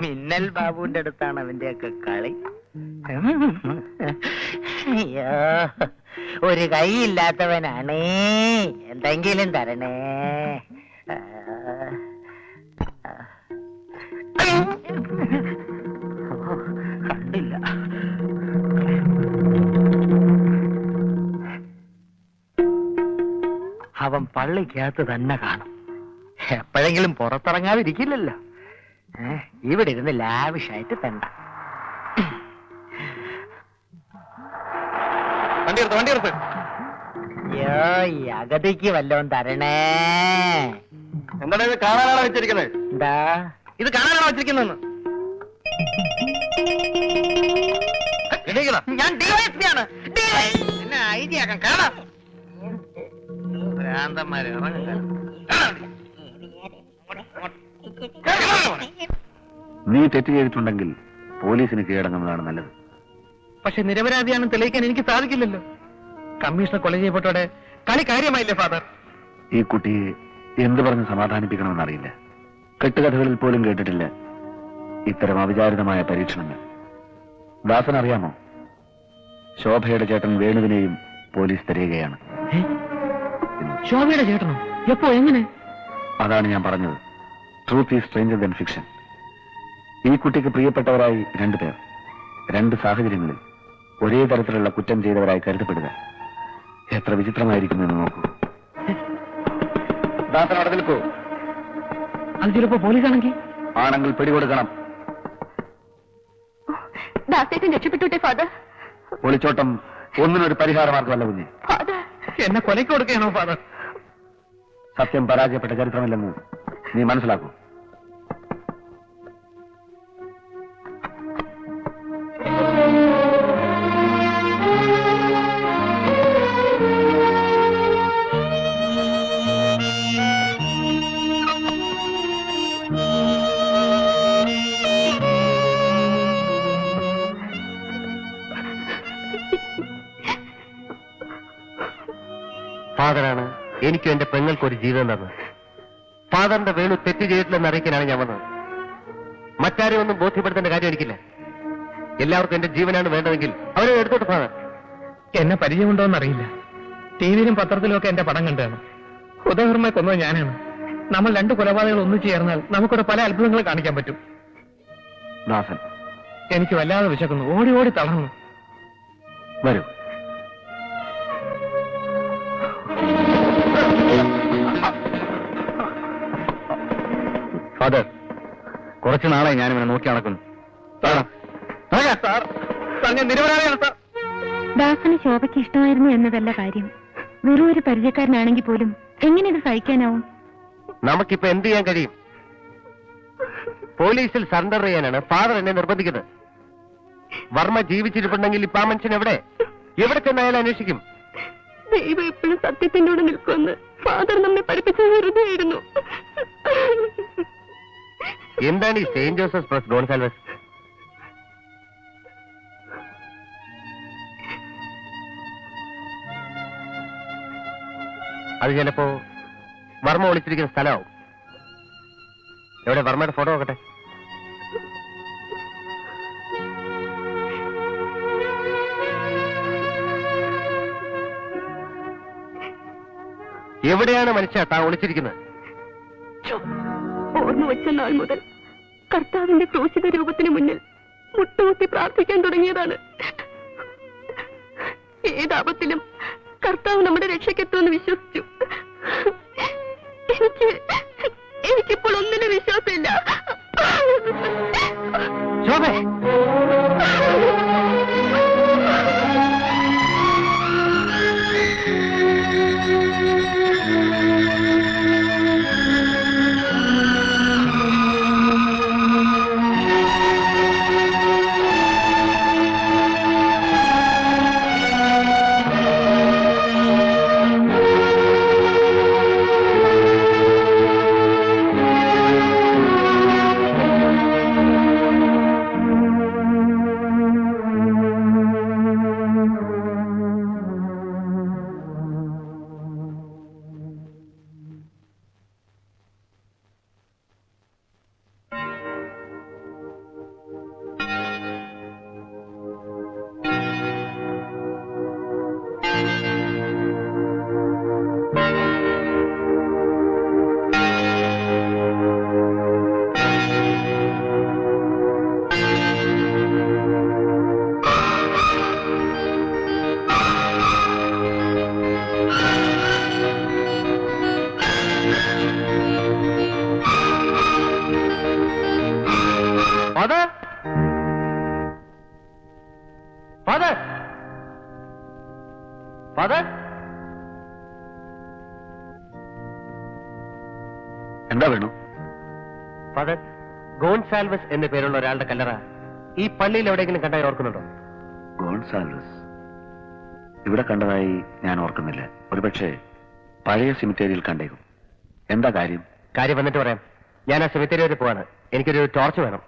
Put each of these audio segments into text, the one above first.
മിന്നൽ ബാബുവിന്റെ അടുത്താണ് അവന്റെയൊക്കെ കളി. അയ്യോ, ഒരു കൈയില്ലാത്തവനാണേ, എന്തെങ്കിലും തരണേ. കണ്ടില്ല. അവൻ പള്ളിക്കകത്ത് തന്നെ കാണും. എപ്പോഴെങ്കിലും പുറത്തിറങ്ങാതിരിക്കില്ലല്ലോ. ഇവിടെ ഇരുന്ന് ലാവിഷായിട്ട് തണ്ട. അയ്യോ, ഈ അഗതിക്ക് വല്ലോം തരണേ. എന്താണ് ഇത് കാണാനാണോ വെച്ചിരിക്കുന്നത്? എന്താ ഇത് കാണാനാണോ വെച്ചിരിക്കുന്നത്? ഞാൻ ഡിവൈഎസ്പിയാണ്. എന്നെ ഐഡിയ ആക്കാൻ കാണാം. ഭ്രാന്തന്മാരെ നീ തെറ്റ് ചെയ്തിട്ടുണ്ടെങ്കിൽ പോലീസിന് കീഴടങ്ങുന്നതാണ് നല്ലത്. പക്ഷെ നിരപരാധിയാണെന്ന് തെളിയിക്കാൻ എനിക്ക് സാധിക്കില്ലല്ലോ. കമ്മീഷണർ കൊല ചെയ്യപ്പെട്ടോടെ കളി കാര്യമായില്ലേ ഫാദർ? ഈ കുട്ടിയെ എന്ത് പറഞ്ഞ് സമാധാനിപ്പിക്കണമെന്നറിയില്ല. കെട്ടുകഥകളിൽ പോലും കേട്ടിട്ടില്ല ഇത്തരം അവിചാരിതമായ പരീക്ഷണങ്ങൾ. ദാസൻ അറിയാമോ, ശോഭയുടെ ചേട്ടൻ വേണുവിനെയും പോലീസ് തിരയുകയാണ്. ശോഭയുടെ ചേട്ടനോ? എപ്പോ? എങ്ങനെ? അതാണ് ഞാൻ പറഞ്ഞത്. Truth is stranger than fiction. ഈ കുട്ടിക്ക് പ്രിയപ്പെട്ടവരായി 2 പേർ 2 സാഹചര്യങ്ങളിൽ ഒരേ തരത്തിലുള്ള കുറ്റം ചെയ്തവരായി കരുതപ്പെടുക എത്ര വിചിത്രമായിരിക്കുമെന്ന് നോക്കൂ. ദാസൻ അവിടെ നിൽക്കൂ. അത് ചിലപ്പോ പോലീസാണെങ്കിൽ? ആണെങ്കിൽ പിടികൊടുക്കണം. ദാസേട്ടൻ രക്ഷപ്പെട്ടോട്ടെ ഫാദർ. ഒളിച്ചോട്ടം ഒന്നിനൊരു പരിഹാരമാർഗമല്ല കുഞ്ഞ്. എന്നെ കൊലയ്ക്ക് കൊടുക്കുകയാണോ ഫാദർ? സത്യം പരാജയപ്പെട്ട ചരിത്രമില്ലെന്ന് നീ മനസ്സിലാക്കൂ. ഫാദറാണ് എനിക്കും എന്റെ പെങ്ങൾക്ക് ഒരു ജീവിതം തന്നത്. ഫാദറിന്റെ വേണു തെറ്റ് ചെയ്തിട്ടില്ലെന്ന് അറിയിക്കാനാണ് ഞാൻ വന്നത്. മറ്റാരും ഒന്നും ബോധ്യപ്പെടുത്തേണ്ട കാര്യം എനിക്കില്ല. എല്ലാവർക്കും എന്റെ ജീവനാണ് വേണ്ടതെങ്കിൽ അവരെ എടുത്തോട്ട് ഫാദർ. എന്നെ പരിചയമുണ്ടോന്ന് അറിയില്ല. ടിവിയിലും പത്രത്തിലും ഒക്കെ എന്റെ പടം കണ്ടാണ്. ഉദയവർമ്മയെ കൊന്നത് ഞാനാണ്. നമ്മൾ 2 കൊലപാതകങ്ങൾ ഒന്നിച്ചു ചേർന്നാൽ നമുക്കിവിടെ പല അത്ഭുതങ്ങളും കാണിക്കാൻ പറ്റും. ദാസൻ, എനിക്ക് വല്ലാതെ വിശക്കുന്നു. ഓടി ഓടി തളർന്നു. വരൂ. ഫാദർ, കുറച്ചു നാളായി ഞാനിവനെ നോക്കി നടക്കുന്നു. ദാസന് ശോഭയ്ക്ക് ഇഷ്ടമായിരുന്നു എന്നതല്ല കാര്യം. വെറും ഒരു പരിചയക്കാരനാണെങ്കിൽ പോലും എങ്ങനെ ഇത് സഹിക്കാനാവും? നമുക്കിപ്പോ എന്ത് ചെയ്യാൻ കഴിയും? പോലീസിൽ സറണ്ടർ ചെയ്യാനാണ് ഫാദർ എന്നെ നിർബന്ധിക്കുന്നത്. വർമ്മ ജീവിച്ചിരിപ്പുണ്ടെങ്കിൽ ഇപ്പൊ ആ മനുഷ്യൻ എവിടെ ചെന്നായാലും അന്വേഷിക്കും. ദൈവം എപ്പോഴും സത്യത്തിന്റെ കൂടെ നിൽക്കുമെന്ന് ഫാദർ നമ്മെ പഠിപ്പിച്ച വെറുതെയായിരുന്നു. എന്താണ് ഈ സെയിന്റ് ജോസഫ് പ്ലസ് ഗോൺസാൽവസ്? അത് ചിലപ്പോ വർമ്മ ഒളിച്ചിരിക്കുന്ന സ്ഥലമാവും. എവിടെ വർമ്മയുടെ ഫോട്ടോ നോക്കട്ടെ. എവിടെയാണ് മനുഷ്യ താൻ ഒളിച്ചിരിക്കുന്നത്? ഓർമ്മ വെച്ച നാൾ മുതൽ കർത്താവിന്റെ ക്രൂശിത രൂപത്തിന് മുന്നിൽ മുട്ടുകുത്തി പ്രാർത്ഥിക്കാൻ തുടങ്ങിയതാണ്. ഏതാപത്തിലും കർത്താവ് നമ്മുടെ രക്ഷയ്ക്കെത്തുമെന്ന് വിശ്വസിച്ചു. എനിക്കിപ്പോൾ ഒന്നിനും വിശ്വാസമില്ല. ശോഭേ, ഫാദർ ഫാദർ ഫാദർ എന്താ വേണു? ഫാദർ, ഗോൺസാൽവസ് എന്ന പേരുള്ള ഒരാളുടെ കല്ലറ ഈ പള്ളിയിൽ എവിടെയെങ്കിലും കണ്ടായി ഓർക്കുന്നുണ്ടോ? ഗോൺസാൽവസ് ഇവിടെ കണ്ടതായി ഞാൻ ഓർക്കുന്നില്ല. ഒരുപക്ഷെ പഴയ സിമിത്തേരിയിൽ കണ്ടേക്കും. എന്താ കാര്യം? കാര്യം വന്നിട്ട് പറയാം. ഞാൻ ആ സെമിത്തേരി വരെ പോവാണ്. എനിക്കൊരു ടോർച്ച് വേണം.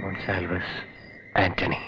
Gonsalves Anthony.